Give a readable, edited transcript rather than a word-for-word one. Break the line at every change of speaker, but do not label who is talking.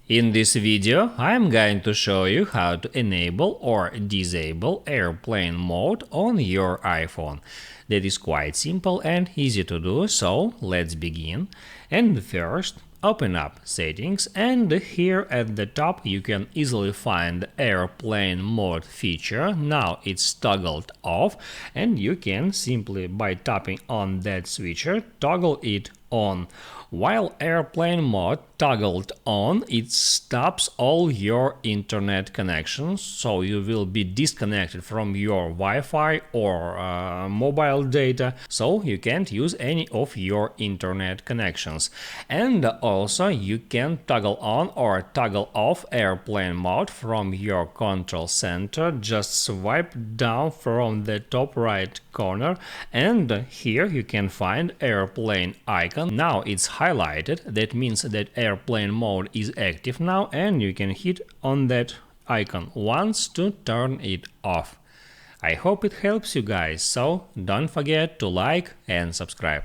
In this video, I'm going to show you how to enable or disable airplane mode on your iPhone. That is quite simple and easy to do, so let's begin. And first, open up Settings, and here at the top you can easily find the airplane mode feature. Now it's toggled off, and you can simply by tapping on that switcher toggle it on. While airplane mode toggled on, it stops all your internet connections, so you will be disconnected from your Wi-Fi or mobile data, so you can't use any of your internet connections. And also you can toggle on or toggle off airplane mode from your control center. Just swipe down from the top right corner, and here you can find airplane icon. Now it's highlighted. That means that airplane mode is active now, and you can hit on that icon once to turn it off. I hope it helps you guys, so don't forget to like and subscribe.